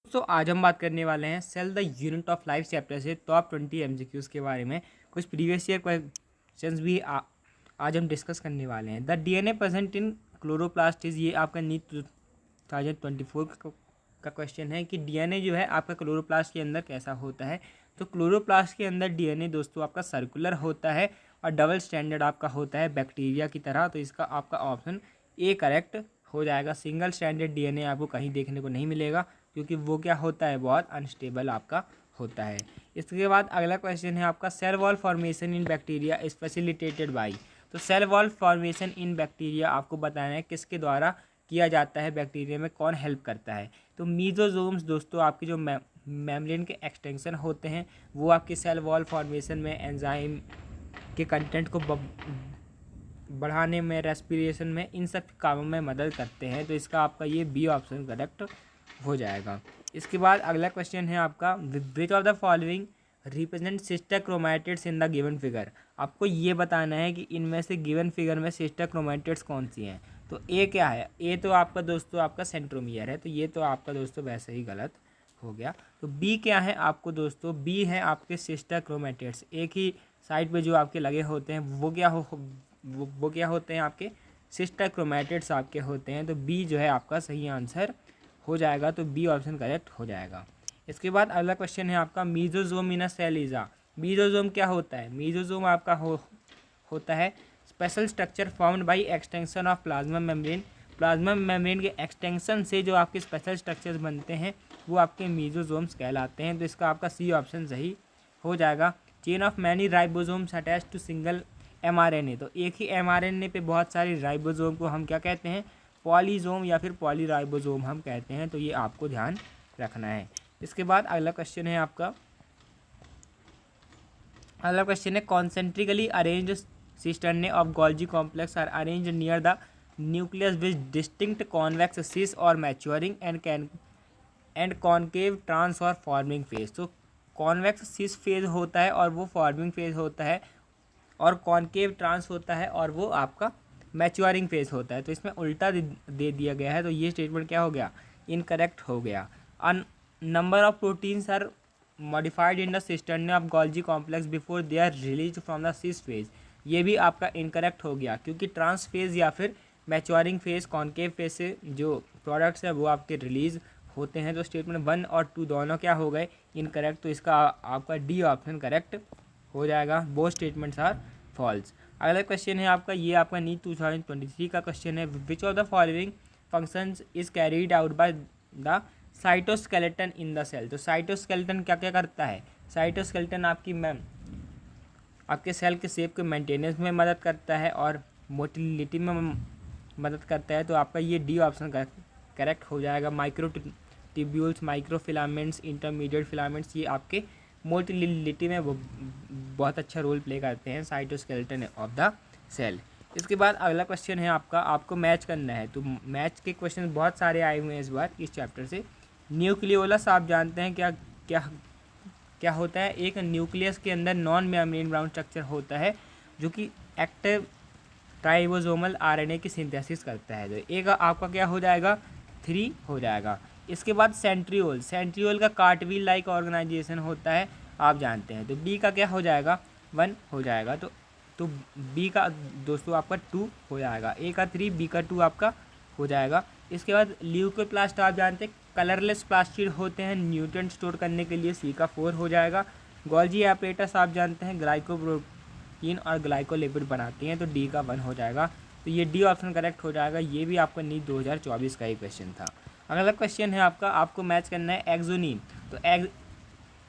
दोस्तों आज हम बात करने वाले हैं cell the unit of life chapter से टॉप 20 एमसीक्यूज के बारे में। कुछ प्रीवियस ईयर क्वेश्चंस भी आज हम डिस्कस करने वाले हैं। The DNA present in chloroplast is, ये आपका नीट 2024 का क्वेश्चन है कि डीएनए जो है आपका क्लोरोप्लास्ट के अंदर कैसा होता है। तो क्लोरोप्लास्ट के अंदर डीएनए दोस्तों आपका सर्कुलर होता है और डबल स्टैंडर्ड आपका होता है बैक्टीरिया की तरह। तो इसका आपका ऑप्शन ए करेक्ट हो जाएगा। सिंगल स्टैंडर्ड डीएनए आपको कहीं देखने को नहीं मिलेगा क्योंकि वो क्या होता है, बहुत अनस्टेबल आपका होता है। इसके बाद अगला क्वेश्चन है आपका cell wall formation in bacteria is facilitated by. तो cell wall formation in bacteria आपको बताना है किसके द्वारा किया जाता है, बैक्टीरिया में कौन हेल्प करता है। तो मीजोजोम्स दोस्तों आपके जो मेम्ब्रेन के एक्सटेंशन होते हैं वो आपके सेल वॉल फॉर्मेशन में एंजाइम के कंटेंट को बढ़ाने में, रेस्पिरेशन में, इन सब कामों में मदद करते हैं। तो इसका आपका ये बी ऑप्शन करेक्ट हो जाएगा। इसके बाद अगला क्वेश्चन है आपका which of the following represent sister chromatids in the given figure. आपको ये बताना है कि इनमें से गिवन फिगर में सिस्टर क्रोमैटिड्स कौन सी हैं। तो ए क्या है, ए तो आपका दोस्तों आपका सेंट्रोमियर है, तो ये तो आपका दोस्तों वैसे ही गलत हो गया। तो बी क्या है आपको दोस्तों, बी है आपके सिस्टर क्रोमैटिड्स, एक ही साइड पे जो आपके लगे होते हैं वो क्या होते हैं, आपके सिस्टर क्रोमैटिड्स आपके होते हैं। तो बी जो है आपका सही आंसर हो जाएगा। तो बी ऑप्शन करेक्ट हो जाएगा। इसके बाद अगला क्वेश्चन है आपका mesosome in a cell is a. Mesosome क्या होता है, मीजोजोम आपका होता है special structure formed by extension of plasma membrane. Plasma membrane के एक्सटेंशन से जो आपके स्पेशल स्ट्रक्चर्स बनते हैं वो आपके मीजोजोम्स कहलाते हैं। तो इसका आपका सी ऑप्शन सही हो जाएगा। Chain of many ribosomes attach to single mRNA. तो एक ही एमआरएनए पे बहुत सारी राइबोसोम को हम क्या कहते हैं, पॉलीजोम या फिर पॉलीराइबोसोम हम कहते हैं। तो ये आपको ध्यान रखना है। इसके बाद अगला क्वेश्चन है आपका, अगला क्वेश्चन है concentrically arranged cisternae of Golgi complex are arranged near the nucleus which distinct convex cis or maturing and concave trans or forming face. तो कॉन्वेक्स सिस फेज होता है और वो फॉर्मिंग फेज होता है, और कॉनकेव ट्रांस होता है और वो आपका मैच्योरिंग फेज होता है। तो इसमें उल्टा दे दिया गया है। तो ये स्टेटमेंट क्या हो गया, इनकरेक्ट हो गया। Number of proteins are modified in the cisternae of Golgi complex before they are release from the cis face. ये भी आपका इनकरेक्ट हो गया क्योंकि ट्रांस फेज या फिर मैच्योरिंग फेज, कॉनकेव फेज से जो प्रोडक्ट्स है वो आपके रिलीज होते हैं। तो स्टेटमेंट 1 और 2 दोनों क्या हो गए, इनकरेक्ट। तो इसका आपका डी ऑप्शन करेक्ट हो जाएगा। Both statements are false. अगला क्वेश्चन है आपका, ये आपका नीट 2023 का क्वेश्चन है। Which of the following functions is carried out by the cytoskeleton in the cell. तो साइटोस्केलेटन क्या क्या करता है, साइटोस्केलेटन आपके सेल के शेप के मेंटेनेंस में मदद करता है और मोटिलिटी में मदद करता है। तो आपका ये डी ऑप्शन करेक्ट हो जाएगा। Micro tubules, micro filaments, intermediate filaments, ये आपके मोटिलिटी में बहुत अच्छा रोल प्ले करते हैं साइटोस्केलेटन ऑफ द सेल। इसके बाद अगला क्वेश्चन है आपका, आपको मैच करना है। तो मैच के क्वेश्चन बहुत सारे आए हुए हैं इस बार इस चैप्टर से। न्यूक्लियोलस आप जानते हैं क्या क्या क्या होता है, एक न्यूक्लियस के अंदर नॉन मेम्ब्रेन बाउंड स्ट्रक्चर होता है जो कि एक्टिव ट्राइबोसोमल आरएनए की सिंथेसिस करता है। तो एक आपका क्या हो जाएगा, 3 हो जाएगा। इसके बाद सेंट्रियोल, सेंट्रियोल का कार्टवील लाइक ऑर्गेनाइजेशन होता है, आप जानते हैं। तो बी का क्या हो जाएगा, 1 हो जाएगा। तो बी का दोस्तों आपका 2 हो जाएगा। ए का 3, बी का 2 आपका हो जाएगा। इसके बाद ल्यूकोप्लास्ट आप जानते हैं कलरलेस प्लास्टिड होते हैं न्यूट्रिएंट स्टोर करने के लिए, सी का 4 हो जाएगा। गोल्जी एपरेटस आप जानते हैं ग्लाइकोप्रोटीन और ग्लाइकोलिपिड बनाती हैं, तो डी का 1 हो जाएगा। तो ये डी ऑप्शन करेक्ट हो जाएगा। ये भी आपका नीट 2024 का ही क्वेश्चन था। अगला क्वेश्चन है आपका, आपको मैच करना है एक्सोनीम। तो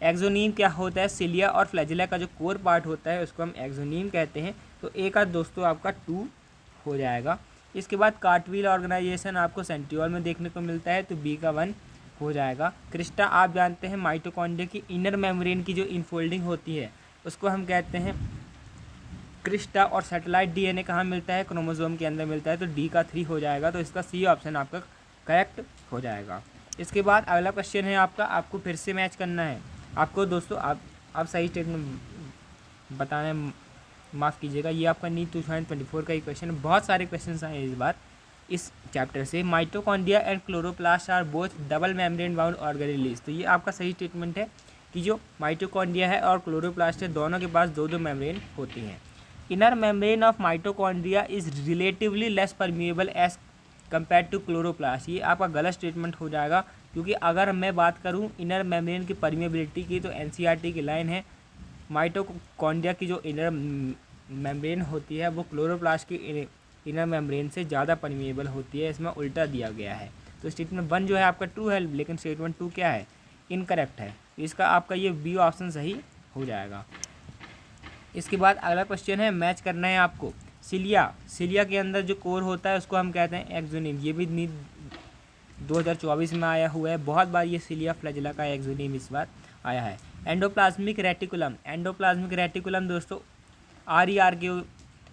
एक्सोनीम क्या होता है, सिलिया और फ्लैजिला का जो कोर पार्ट होता है उसको हम एक्सोनीम कहते हैं। तो ए का दोस्तों आपका 2 हो जाएगा। इसके बाद कार्टवील ऑर्गेनाइजेशन आपको सेंट्रियोल में देखने को मिलता है, तो बी का 1 हो जाएगा। क्रिस्टा आप जानते हैं माइटोकॉन्ड्रिया की इनर मेम्ब्रेन की जो इनफोल्डिंग होती है उसको हम कहते हैं क्रिस्टा। और सैटेलाइट डीएनए कहाँ मिलता है, क्रोमोसोम के अंदर मिलता है, तो डी का 3 हो जाएगा। तो इसका सी ऑप्शन आपका करेक्ट हो जाएगा। इसके बाद अगला क्वेश्चन है आपका, आपको फिर से मैच करना है। आपको दोस्तों आप सही स्टेटमेंट बताना, माफ़ कीजिएगा, ये आपका नीट 2024 का ही क्वेश्चन है। बहुत सारे क्वेश्चन आए इस बार। इस चैप्टर से, mitochondria and chloroplast are both double membrane bound organelles. तो ये आपका सही स्टेटमेंट है कि जो माइटोकॉन्ड्रिया है और क्लोरोप्लास्ट है दोनों के पास दो दो मेम्ब्रेन होती हैं। Inner membrane of mitochondria is relatively less permeable as compare to chloroplast. ये आपका गलत स्टेटमेंट हो जाएगा, क्योंकि अगर मैं बात करूँ इनर मेम्ब्रेन की परमिएबिलिटी की तो एनसीईआरटी की लाइन है, माइटोकॉन्ड्रिया की जो इनर मेम्ब्रेन होती है वो क्लोरोप्लास्ट की इनर मेम्ब्रेन से ज़्यादा परमिएबल होती है। इसमें उल्टा दिया गया है। तो स्टेटमेंट 1 जो है आपका ट्रू है, लेकिन स्टेटमेंट 2 क्या है, इनकरेक्ट है। इसका आपका ये बी ऑप्शन सही हो जाएगा। इसके बाद अगला क्वेश्चन है, मैच करना है आपको। सिलिया के अंदर जो कोर होता है उसको हम कहते हैं एक्सोनिम। ये भी नीट 2024 में आया हुआ है, बहुत बार ये सिलिया फ्लैजेला का एक्सोनिम इस बार आया है। एंडोप्लाज्मिक रेटिकुलम दोस्तों आर के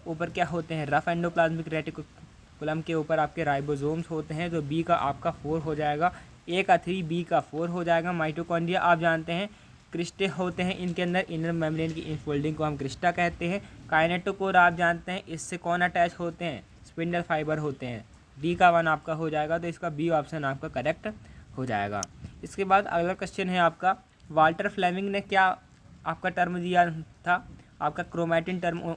ऊपर क्या होते हैं, रफ एंडोप्लाज्मिक रेटिकुलम के ऊपर आपके राइबोसोम्स होते हैं। तो बी का आपका 4 हो जाएगा, ए का 3, बी का 4 हो जाएगा। माइटोकॉन्ड्रिया आप जानते हैं क्रिस्टे होते हैं, इनके अंदर इनर मेम्ब्रेन की इनफोल्डिंग को हम क्रिस्टा कहते हैं। काइनेटोकोर आप जानते हैं, इससे कौन अटैच होते हैं, स्पिंडल फाइबर होते हैं। डी का 1 आपका हो जाएगा, तो इसका बी ऑप्शन आपका करेक्ट हो जाएगा। इसके बाद अगला क्वेश्चन है आपका, वाल्टर फ्लेमिंग ने क्या आपका टर्म दिया था, आपका क्रोमैटिन टर्म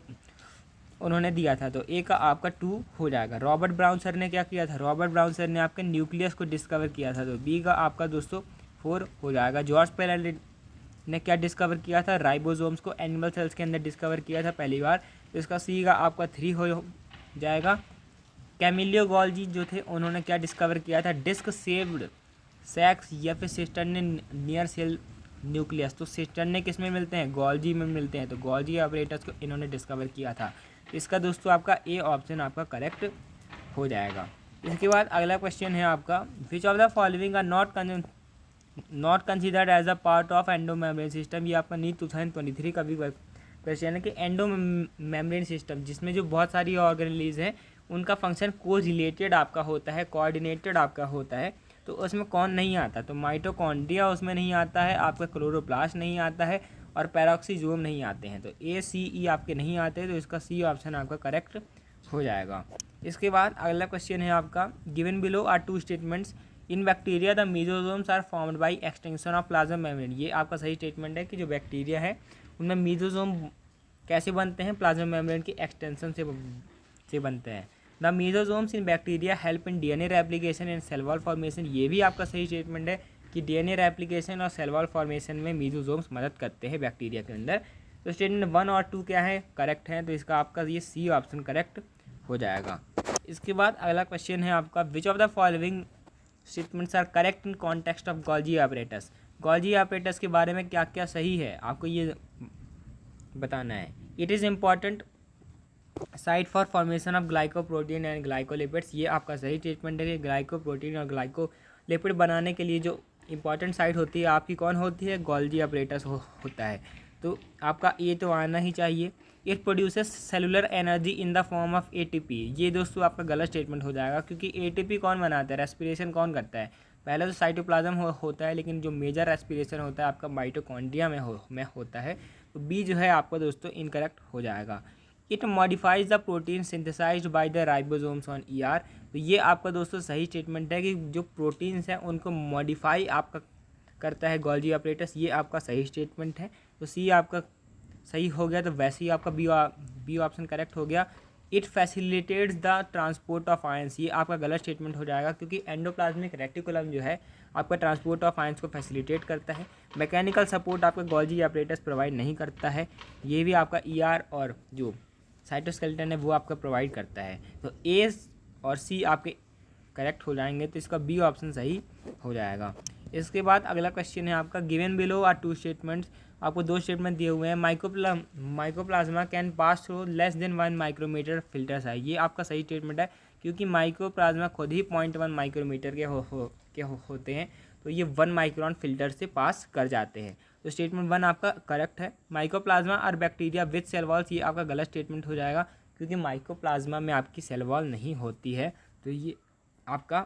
उन्होंने दिया था। तो ए का आपका 2 हो जाएगा। रॉबर्ट ब्राउन सर ने क्या किया था, रॉबर्ट ब्राउन सर ने आपके न्यूक्लियस को डिस्कवर किया था। तो बी का आपका दोस्तों 4 हो जाएगा। जॉर्ज पेरेल ने क्या डिस्कवर किया था, राइबोसोम्स को एनिमल सेल्स के अंदर डिस्कवर किया था पहली बार। तो इसका सी का आपका 3 हो जाएगा। कैमिलियो गोल्जी जो थे उन्होंने क्या डिस्कवर किया था, डिस्क शेप्ड सैक्स या फिर सिस्टर्ने नियर सेल न्यूक्लियस। तो सिस्टर्ने किस में मिलते हैं, गोल्जी में मिलते हैं। तो गोल्जी ऑपरेटर्स को इन्होंने डिस्कवर किया था। इसका दोस्तों आपका ए ऑप्शन आपका करेक्ट हो जाएगा। इसके बाद अगला क्वेश्चन है आपका, which of the following are not considered as a part of endo membrane system. ये आपका नीट 2023 का भी क्वेश्चन है कि एंडो मेम्ब्रेन सिस्टम जिसमें जो बहुत सारी ऑर्गेनेल्स हैं उनका फंक्शन को रिलेटेड आपका होता है, कोऑर्डिनेटेड आपका होता है। तो उसमें कौन नहीं आता, तो माइटोकॉन्ड्रिया उसमें नहीं आता है, आपका क्लोरोप्लास्ट नहीं आता है और पैरोक्सीजोम नहीं आते हैं। तो ए सी ई आपके नहीं आते, तो इसका सी ऑप्शन आपका करेक्ट हो जाएगा। इसके बाद अगला क्वेश्चन है आपका, given below are 2 statements in bacteria the mesosomes are formed by extension of plasma membrane. ये आपका सही स्टेटमेंट है कि जो बैक्टीरिया है उनमें मीजोजोम कैसे बनते हैं, प्लाज्मा मेम्ब्रेन की एक्सटेंशन से बनते हैं। The mesosomes in bacteria help in DNA replication and cell wall formation. ये भी आपका सही स्टेटमेंट है कि डीएनए रेप्लिकेशन और सेल वॉल फॉर्मेशन में मीजोजोम्स मदद करते हैं बैक्टीरिया के अंदर। तो स्टेटमेंट 1 और 2 क्या है, करेक्ट है। तो इसका आपका ये सी ऑप्शन करेक्ट हो जाएगा। इसके बाद अगला क्वेश्चन है आपका, which of the following statements are correct in context of Golgi operators. Golgi operators के बारे में क्या क्या सही है आपको ये बताना है। It is important site for formation of glycoprotein and glycolipids. ये आपका सही स्टेटमेंट है कि ग्लाइकोप्रोटीन और ग्लाइकोलिपिड बनाने के लिए जो इंपॉर्टेंट साइट होती है आपकी कौन होती है, गोल्जी ऑपरेटर्स होता है। तो आपका ये तो आना ही चाहिए। It produces cellular energy in the form of ATP. ये दोस्तों आपका गलत स्टेटमेंट हो जाएगा, क्योंकि एटीपी कौन बनाता है, रेस्पिरेशन कौन करता है, पहले तो साइटोप्लाज्म होता है, लेकिन जो मेजर रेस्पिरेशन होता है आपका माइटोकॉन्ड्रिया में होता है। तो बी जो है आपका दोस्तों इनकरेक्ट हो जाएगा। It modifies the protein synthesised by the ribosomes on ER. तो ये आपका दोस्तों सही स्टेटमेंट है कि जो प्रोटीन्स हैं उनको मॉडिफाई आपका करता है गोल्जी ऑपरेटर्स। ये आपका सही स्टेटमेंट है। तो सी आपका सही हो गया, तो वैसे ही आपका बी ऑप्शन करेक्ट हो गया। It facilitates the transport of ions. ये आपका गलत स्टेटमेंट हो जाएगा, क्योंकि एंडोप्लाज्मिक रेटिकुलम जो है आपका ट्रांसपोर्ट ऑफ आयंस को फैसिलिटेट करता है। मैकेनिकल सपोर्ट आपका गोल्जी ऑपरेटर्स प्रोवाइड नहीं करता है। ये भी आपका ईआर और जो साइटोस्केलेटन है वो आपका प्रोवाइड करता है। तो ए और सी आपके करेक्ट हो जाएंगे, तो इसका बी ऑप्शन सही हो जाएगा। इसके बाद अगला क्वेश्चन है आपका, गिवन बिलो आर 2 स्टेटमेंट्स। आपको 2 स्टेटमेंट दिए हुए हैं। Mycoplasma can pass through less than 1 micrometre filters है। ये आपका सही स्टेटमेंट है, क्योंकि माइकोप्लाज्मा खुद ही 0.1 माइक्रोमीटर के होते हैं। तो ये 1 माइक्रोन फिल्टर से पास कर जाते हैं। तो स्टेटमेंट 1 आपका करेक्ट है। माइकोप्लाज्मा और बैक्टीरिया विथ सेल वॉल्स, ये आपका गलत स्टेटमेंट हो जाएगा, क्योंकि माइकोप्लाज्मा में आपकी सेल वॉल नहीं होती है। तो ये आपका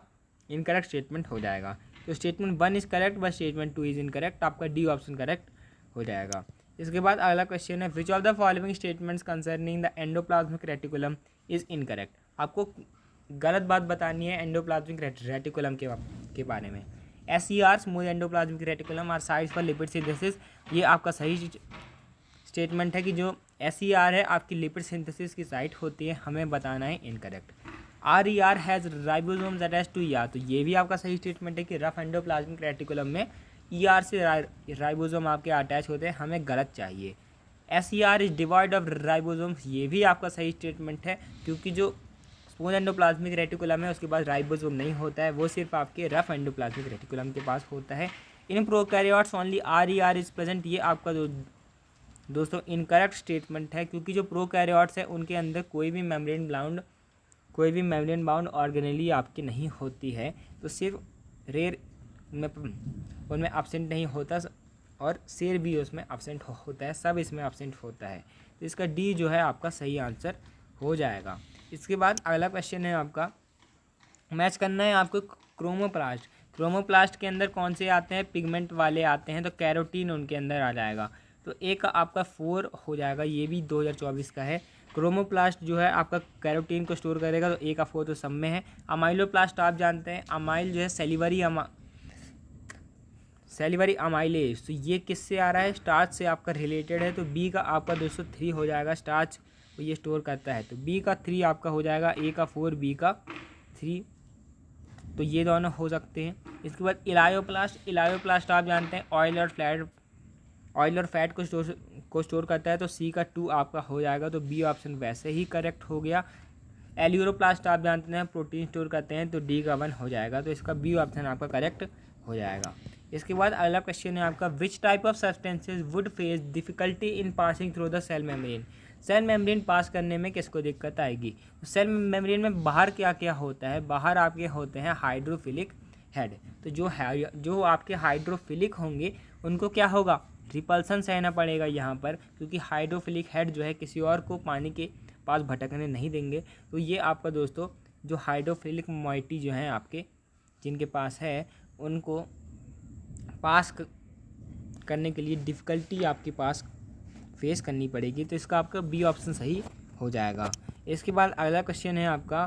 इनकरेक्ट स्टेटमेंट हो जाएगा। तो statement 1 is correct but statement 2 is incorrect. आपका डी ऑप्शन करेक्ट हो जाएगा। इसके बाद अगला क्वेश्चन है, which of the following statements concerning the endoplasmic reticulum is incorrect. आपको गलत बात बतानी है एंडोप्लाज्मिक रेटिकुलम के बारे में। SER smooth endoplasmic reticulum are sites for lipid synthesis, ये आपका सही स्टेटमेंट है कि जो SER है आपकी लिपिड सिंथेसिस की साइट होती है, हमें बताना है incorrect. RER has ribosomes attach to ER, तो ये भी आपका सही स्टेटमेंट है कि रफ एंडोप्लाज्मिक रेटिकुलम में ER से राइबोसोम आपके अटैच होते हैं, हमें गलत चाहिए। SER is devoid of ribosomes, ये भी आपका सही स्टेटमेंट है क्योंकि जो स्मूथ एंडोप्लाज्मिक रेटिकुलम है उसके पास राइबोसोम नहीं होता है, वो सिर्फ आपके रफ एंडोप्लाज्मिक रेटिकुलम के पास होता है। In prokaryotes only RER is present, ये आपका दोस्तों इनकरेक्ट स्टेटमेंट है क्योंकि जो प्रोकैरियोट्स है उनके अंदर कोई भी मेम्ब्रेन बाउंड ऑर्गेनेली आपकी नहीं होती है, तो सिर्फ रेयर में उनमें एब्सेंट नहीं होता और सेर भी उसमें एब्सेंट होता है, सब इसमें एब्सेंट होता है, तो इसका डी जो है आपका सही आंसर हो जाएगा। इसके बाद अगला क्वेश्चन है आपका, मैच करना है आपको क्रोमोप्लास्ट के अंदर कौन से आते हैं, पिगमेंट वाले आते हैं, तो कैरोटीन उनके अंदर आ जाएगा, तो एक आपका 4 हो जाएगा, ये भी 2024 का है। क्रोमोप्लास्ट जो है आपका कैरोटीन को स्टोर करेगा, तो एक का 4 तो सब में है। अमाइलोप्लास्ट आप जानते हैं, अमाइल जो है सेलिवरी अमाइलेज, तो ये किससे आ रहा है, स्टार्च से आपका रिलेटेड है, तो बी का आपका 203 हो जाएगा, स्टार्च ये स्टोर करता है, तो बी का 3 आपका हो जाएगा, ए का 4 बी का 3, तो ये दोनों हो सकते हैं। इसके बाद इलायोप्लास्ट आप जानते हैं ऑयल और फैट को स्टोर करता है, तो सी का 2 आपका हो जाएगा, तो बी ऑप्शन वैसे ही करेक्ट हो गया। एल्यूरोप्लास्ट आप जानते हैं प्रोटीन स्टोर करते हैं, तो डी का 1 हो जाएगा, तो इसका बी ऑप्शन आपका करेक्ट हो जाएगा। इसके बाद अगला क्वेश्चन है आपका, which type of substances would face difficulty in passing through the cell membrane, cell membrane pass करने में किसको दिक्कत आएगी, तो सेल मेम्ब्रेन में बाहर क्या क्या होता है, बाहर आपके होते हैं हाइड्रोफिलिक हेड, तो जो आपके हाइड्रोफिलिक होंगे उनको क्या होगा, रिपल्सन सहना पड़ेगा यहाँ पर, क्योंकि हाइड्रोफिलिक हेड जो है किसी और को पानी के पास भटकने नहीं देंगे, तो ये आपका दोस्तों जो हाइड्रोफिलिक मोइटी जो हैं आपके जिनके पास है उनको पास करने के लिए डिफ़िकल्टी आपके पास फेस करनी पड़ेगी, तो इसका आपका बी ऑप्शन सही हो जाएगा। इसके बाद अगला क्वेश्चन है आपका,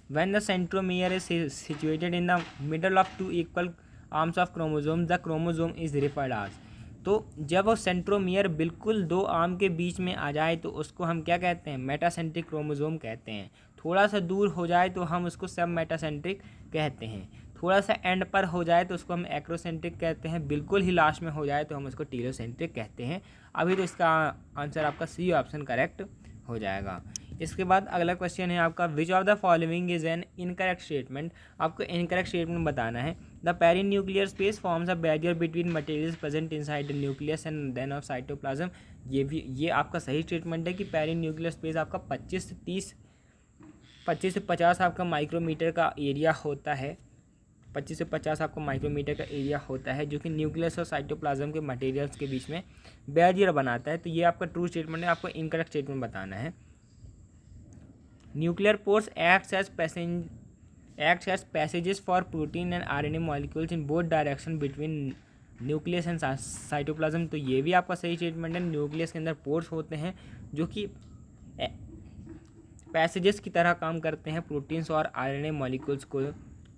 when the centromere is situated in the middle of 2 equal arms of chromosome the chromosome is referred as, तो जब वो सेंट्रोमियर बिल्कुल 2 आर्म के बीच में आ जाए तो उसको हम क्या कहते हैं, मेटासेंट्रिक क्रोमोसोम कहते हैं। थोड़ा सा दूर हो जाए तो हम उसको सब मेटासेंट्रिक कहते हैं, थोड़ा सा एंड पर हो जाए तो उसको हम एक्रोसेंट्रिक कहते हैं, बिल्कुल ही लास्ट में हो जाए तो हम उसको टीलोसेंट्रिक कहते हैं। अभी तो इसका आंसर आपका सी ऑप्शन करेक्ट हो जाएगा। इसके बाद अगला क्वेश्चन है आपका, which of the following is an incorrect statement, आपको इनकरेक्ट स्टेटमेंट बताना है। The perinuclear space forms a barrier between materials present inside the nucleus and then of cytoplasm, ये आपका सही स्टेटमेंट है कि पेरीन्यूक्लियर स्पेस आपका 25 से 50 आपका माइक्रोमीटर का एरिया होता है, 25 से 50 आपको माइक्रोमीटर का एरिया होता है, जो कि न्यूक्लियस और साइटोप्लाज्म के मटेरियल्स के बीच में बैरियर बनाता है, तो ये आपका ट्रू स्टेटमेंट है, आपको इनकरेक्ट स्टेटमेंट बताना है। Nuclear pores acts as passages for protein and RNA molecules in both direction between nucleus and cytoplasm, तो ये भी आपका सही स्टेटमेंट है। न्यूक्लियस के अंदर पोर्स होते हैं जो कि पैसेजेस की तरह काम करते हैं प्रोटीन्स और RNA मॉलिक्यूल्स को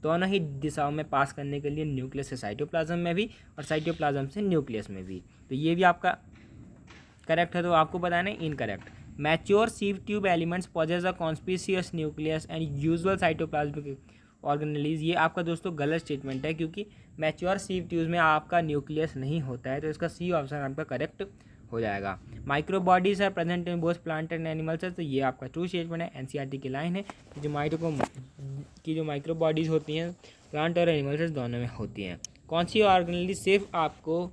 दोनों ही दिशाओं में पास करने के लिए, न्यूक्लियस से साइटोप्लाज्म में भी और साइटोप्लाज्म से न्यूक्लियस में भी, तो ये भी आपका करेक्ट है। तो आपको बताना है incorrect. Mature sieve tube elements possess a conspicuous nucleus and usual cytoplasmic organelles, ये आपका दोस्तों गलत स्टेटमेंट है क्योंकि मैच्योर सीव ट्यूब में आपका न्यूक्लियस नहीं होता है, तो इसका सी ऑप्शन आपका करेक्ट हो जाएगा। Micro bodies are present in both plant and animals है, तो ये आपका ट्रू स्टेटमेंट है। NCERT की लाइन है कि जो माइक्रो बॉडीज़ होती हैं प्लांट और एनिमल्स दोनों में होती हैं। कौन सी ऑर्गेनेली सिर्फ आपको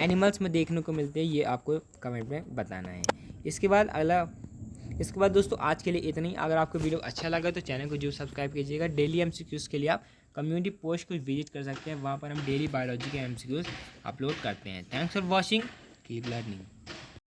एनिमल्स में देखने को मिलते हैं, ये आपको कमेंट में बताना है। इसके बाद दोस्तों आज के लिए इतना ही। अगर आपको वीडियो अच्छा लगा तो चैनल को जरूर सब्सक्राइब कीजिएगा। डेली MCQs के लिए आप कम्युनिटी पोस्ट को विजिट कर सकते हैं, वहाँ पर हम डेली बायोलॉजी के MCQs अपलोड करते हैं। Thanks for watching, keep learning.